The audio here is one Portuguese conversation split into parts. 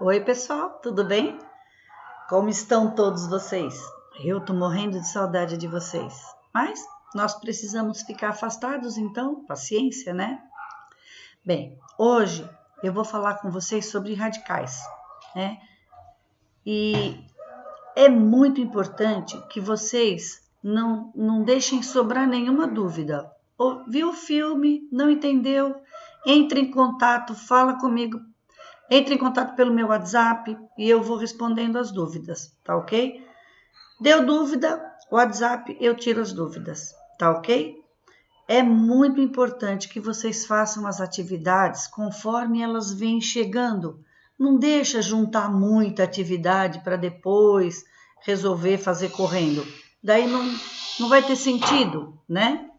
Oi, pessoal, tudo bem? Como estão todos vocês? Eu tô morrendo de saudade de vocês, mas nós precisamos ficar afastados, então, paciência, né? Bem, hoje eu vou falar com vocês sobre radicais, né? E é muito importante que vocês não deixem sobrar nenhuma dúvida. Viu o filme, não entendeu? Entre em contato, fala comigo. Entre em contato pelo meu WhatsApp e eu vou respondendo as dúvidas, tá ok? Deu dúvida, WhatsApp, eu tiro as dúvidas, tá ok? É muito importante que vocês façam as atividades conforme elas vêm chegando. Não deixa juntar muita atividade para depois resolver fazer correndo. Daí não vai ter sentido, né?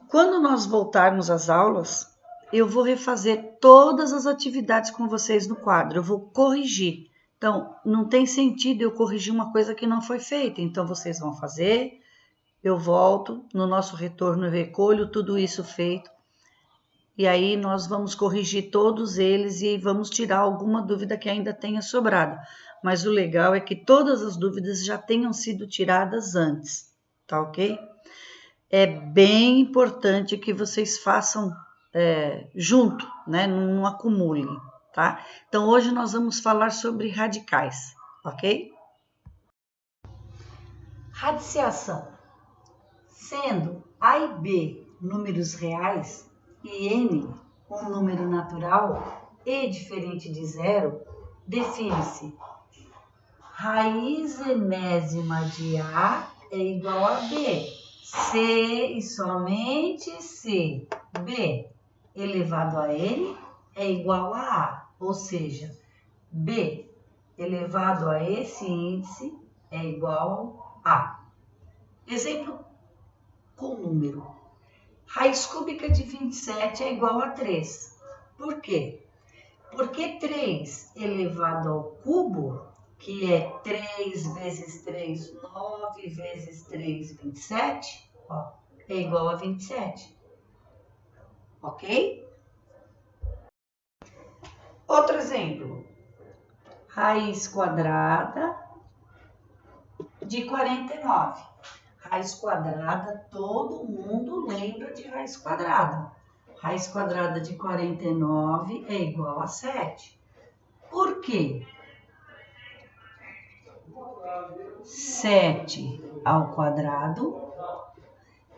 Quando nós voltarmos às aulas, eu vou refazer todas as atividades com vocês no quadro, eu vou corrigir. Então, não tem sentido eu corrigir uma coisa que não foi feita. Então, vocês vão fazer, eu volto, no nosso retorno eu recolho tudo isso feito. E aí nós vamos corrigir todos eles e vamos tirar alguma dúvida que ainda tenha sobrado. Mas o legal é que todas as dúvidas já tenham sido tiradas antes, tá ok? É bem importante que vocês façam junto, né? Não acumulem, tá? Então, hoje nós vamos falar sobre radicais, ok? Radiciação. Sendo A e B números reais e N um número natural e diferente de zero, define-se raiz enésima de A é igual a B. C e somente C. B elevado a N é igual a A, ou seja, B elevado a esse índice é igual a. Exemplo com número. Raiz cúbica de 27 é igual a 3. Por quê? Porque 3 elevado ao cubo, que é 3 vezes 3, 9 vezes 3, 27, ó, é igual a 27. Ok? Outro exemplo. Raiz quadrada de 49. Raiz quadrada, todo mundo lembra de raiz quadrada. Raiz quadrada de 49 é igual a 7. Por quê? 7 ao quadrado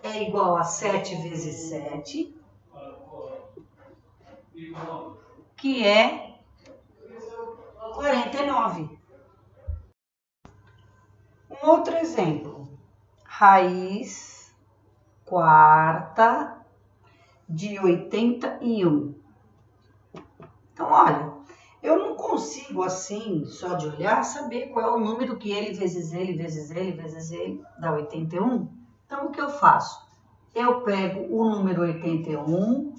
é igual a 7 vezes 7, que é 49. Um outro exemplo. Raiz quarta de 81. Então, olha, eu não consigo assim, só de olhar, saber qual é o número que ele vezes ele, vezes ele, vezes ele dá 81. Então, o que eu faço? Eu pego o número 81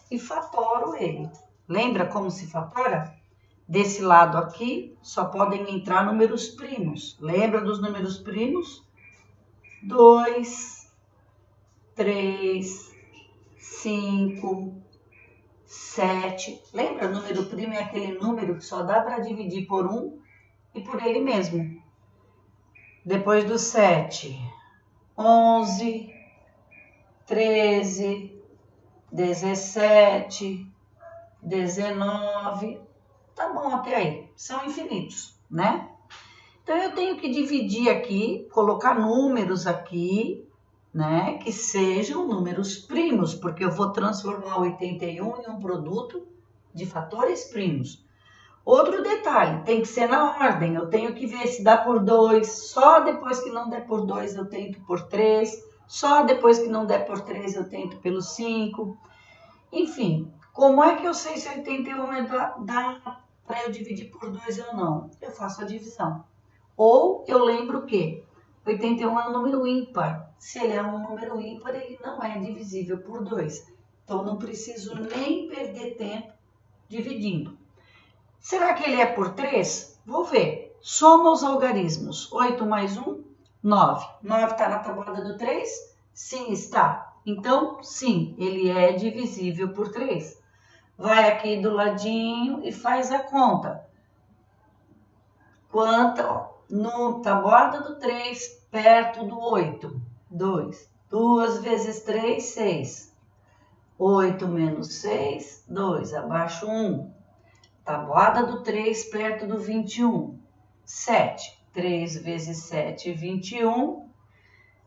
e fatoro ele. Lembra como se fatora? Desse lado aqui, só podem entrar números primos. Lembra dos números primos? 2, 3, 5, 7. Lembra? Número primo é aquele número que só dá para dividir por 1 e por ele mesmo. Depois do 7, 11, 13, 17, 19. Tá bom até aí. São infinitos, né? Então, eu tenho que dividir aqui, colocar números aqui, né, que sejam números primos, porque eu vou transformar 81 em um produto de fatores primos. Outro detalhe, tem que ser na ordem, eu tenho que ver se dá por 2, só depois que não der por 2 eu tento por 3, só depois que não der por 3 eu tento pelo 5. Enfim, como é que eu sei se 81 dá para eu dividir por 2 ou não? Eu faço a divisão. Ou eu lembro que 81 é um número ímpar. Se ele é um número ímpar, ele não é divisível por 2. Então, não preciso nem perder tempo dividindo. Será que ele é por 3? Vou ver. Soma os algarismos. 8 mais 1, 9. 9 está na tabuada do 3? Sim, está. Então, sim, ele é divisível por 3. Vai aqui do ladinho e faz a conta. Quanto, ó, no tabuada do 3, perto do 8. 2. 2 vezes 3, 6. 8 menos 6, 2. Abaixo 1. Tabuada do 3, perto do 21. 7. 3 vezes 7, 21.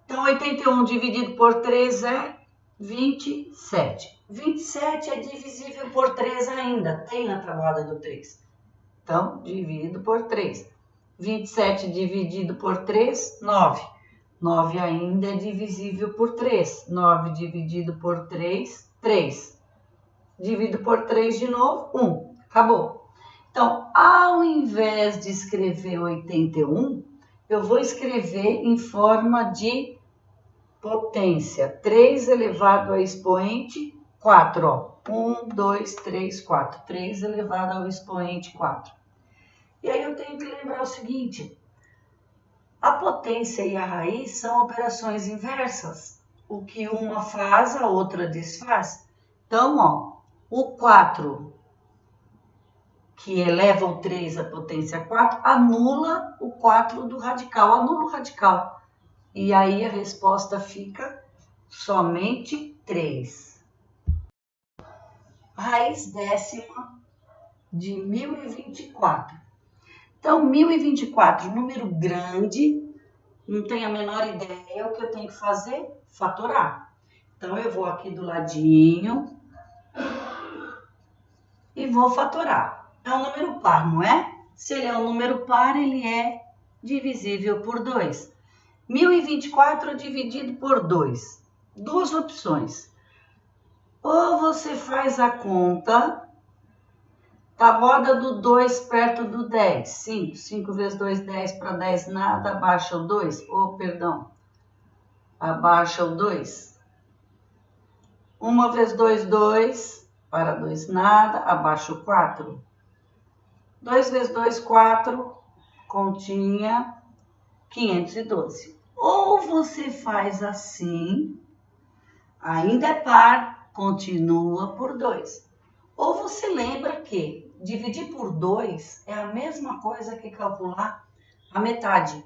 Então, 81 dividido por 3 é 27. 27 é divisível por 3 ainda. Tem na tabuada do 3. Então, divido por 3. 27 dividido por 3, 9. 9 ainda é divisível por 3. 9 dividido por 3, 3. Divido por 3 de novo, 1. Acabou. Então, ao invés de escrever 81, eu vou escrever em forma de potência. 3 elevado ao expoente 4. Ó. 1, 2, 3, 4. 3 elevado ao expoente 4. E aí eu tenho que lembrar o seguinte: a potência e a raiz são operações inversas. O que uma faz, a outra desfaz. Então, ó, o 4, que eleva o 3 à potência 4, anula o 4 do radical, anula o radical. E aí a resposta fica somente 3. Raiz décima de 1024. Então, 1024, número grande, não tenho a menor ideia, o que eu tenho que fazer? Fatorar. Então, eu vou aqui do ladinho e vou fatorar. É um número par, não é? Se ele é um número par, ele é divisível por 2. 1024 dividido por 2. Duas opções. Ou você faz a conta, tabuada do 2 perto do 10. 5. 5 vezes 2, 10. Para 10, nada. Abaixa o 2. Perdão. Abaixa o 2. 1 vezes 2, 2. Para 2, nada. Abaixa o 4. 2 vezes 2, 4. Continha 512. Ou você faz assim, ainda é par, continua por 2. Ou você lembra que dividir por 2 é a mesma coisa que calcular a metade.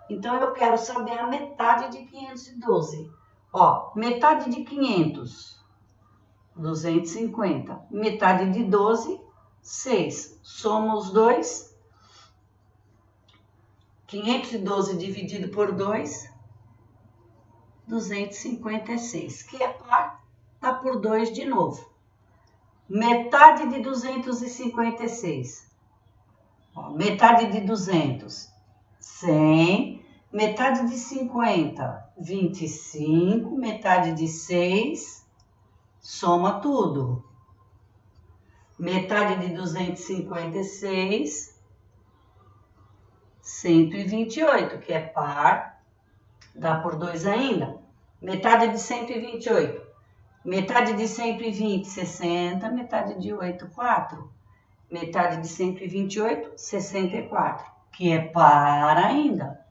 Então, eu quero saber a metade de 512. Ó, metade de 500, 250. Metade de 12, 6. Soma os dois. 512 dividido por 2, 256. Que é par, tá por 2 de novo. Metade de 256. Ó, metade de 200, 100. Metade de 50, 25. Metade de 6, soma tudo. Metade de 256, 128, que é par, dá por 2 ainda. Metade de 128. Metade de 120, 60. Metade de 8, 4. Metade de 128, 64. Que é par ainda.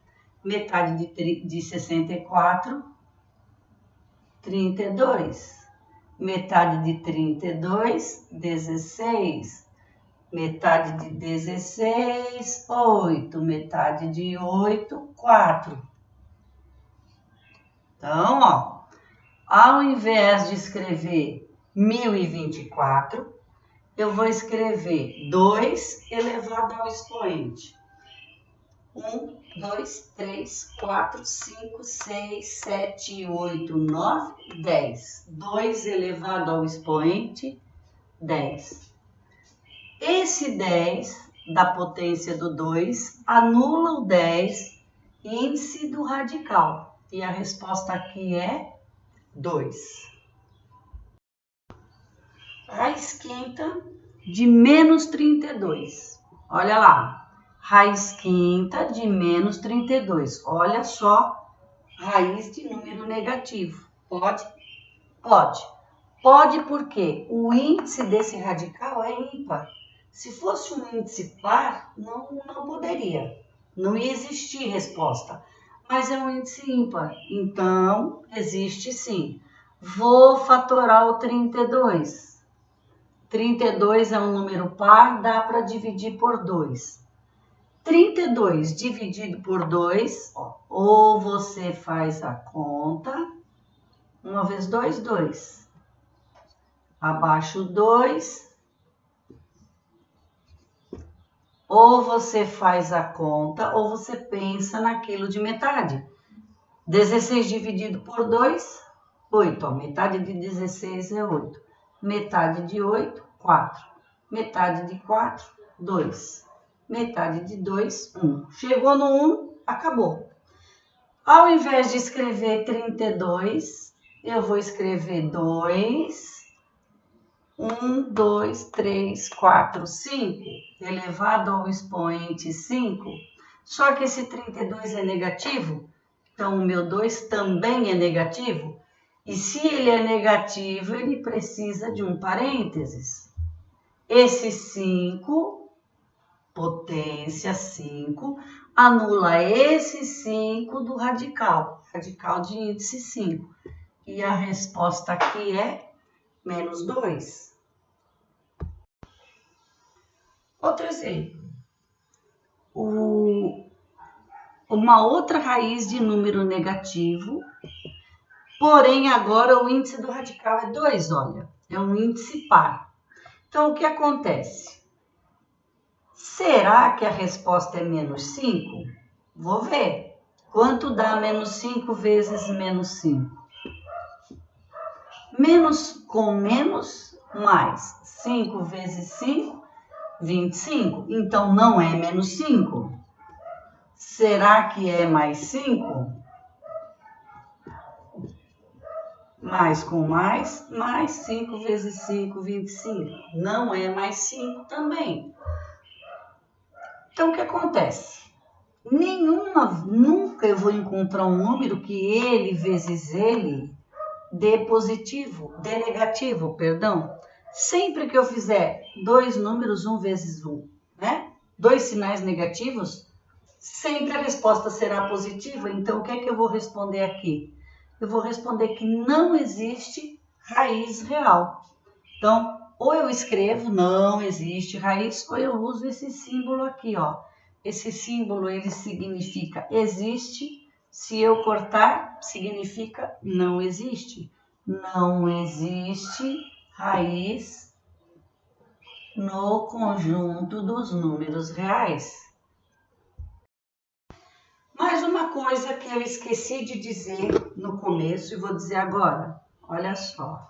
Metade de 64, 32. Metade de 32, 16. Metade de 16, 8. Metade de 8, 4. Então, ó, ao invés de escrever 1024, eu vou escrever 2 elevado ao expoente. 1, 2, 3, 4, 5, 6, 7, 8, 9, 10. 2 elevado ao expoente, 10. Esse 10 da potência do 2 anula o 10 índice do radical. E a resposta aqui é 2. Raiz quinta de menos 32. Olha lá. Raiz quinta de menos 32. Olha só, raiz de número negativo. Pode? Pode. Pode porque o índice desse radical é ímpar. Se fosse um índice par, não poderia. Não ia existir resposta. Mas é um índice ímpar. Então, existe sim. Vou fatorar o 32. 32 é um número par, dá para dividir por 2. 32 dividido por 2, ou você faz a conta, 1 vezes 2, 2. Abaixo 2, ou você faz a conta, ou você pensa naquilo de metade. 16 dividido por 2, 8. Metade de 16 é 8. Metade de 8, 4. Metade de 4, 2. Metade de 2, 1. Chegou no 1, acabou. Ao invés de escrever 32, eu vou escrever 2, 1, 2, 3, 4, 5, elevado ao expoente 5. Só que esse 32 é negativo, então o meu 2 também é negativo. E se ele é negativo, ele precisa de um parênteses. Esse 5, potência 5, anula esse 5 do radical de índice 5. E a resposta aqui é menos 2. Outro exemplo. Uma outra raiz de número negativo, porém agora o índice do radical é 2, olha. É um índice par. Então, o que acontece? Será que a resposta é menos 5? Vou ver. Quanto dá menos 5 vezes menos 5? Menos com menos, mais 5 vezes 5, 25. Então, não é menos 5. Será que é mais 5? Mais com mais 5 vezes 5, 25. Não é mais 5 também. Então, o que acontece? Nunca eu vou encontrar um número que ele vezes ele dê negativo, perdão. Sempre que eu fizer dois números, 1 vezes 1, né? Dois sinais negativos, sempre a resposta será positiva. Então, o que é que eu vou responder aqui? Eu vou responder que não existe raiz real. Então, ou eu escrevo não existe raiz, ou eu uso esse símbolo aqui, ó. Esse símbolo, ele significa existe. Se eu cortar, significa não existe. Não existe raiz no conjunto dos números reais. Mais uma coisa que eu esqueci de dizer no começo e vou dizer agora. Olha só.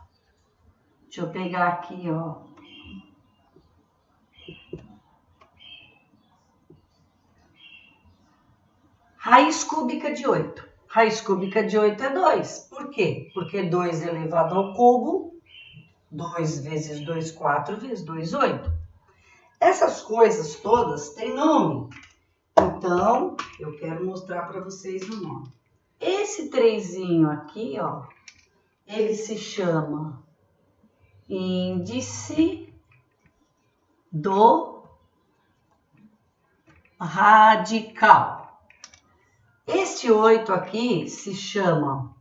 Deixa eu pegar aqui, ó. Raiz cúbica de 8. Raiz cúbica de 8 é 2. Por quê? Porque 2 elevado ao cubo, 2 vezes 2, 4, vezes 2, 8. Essas coisas todas têm nome. Então, eu quero mostrar para vocês o nome. Esse 3zinho aqui, ó, ele se chama índice do radical. Este 8 aqui se chama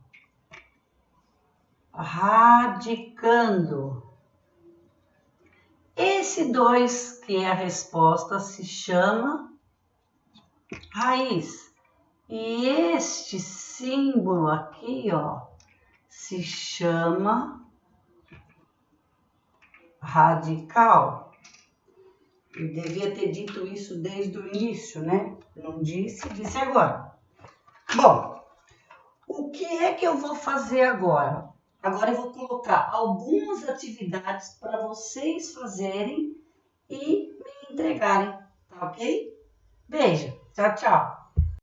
radicando. Esse 2, que é a resposta, se chama raiz. E este símbolo aqui, ó, se chama radical. Eu devia ter dito isso desde o início, né? Não disse, disse agora. Bom, o que é que eu vou fazer agora? Agora eu vou colocar algumas atividades para vocês fazerem e me entregarem, tá ok? Beijo, tchau, tchau.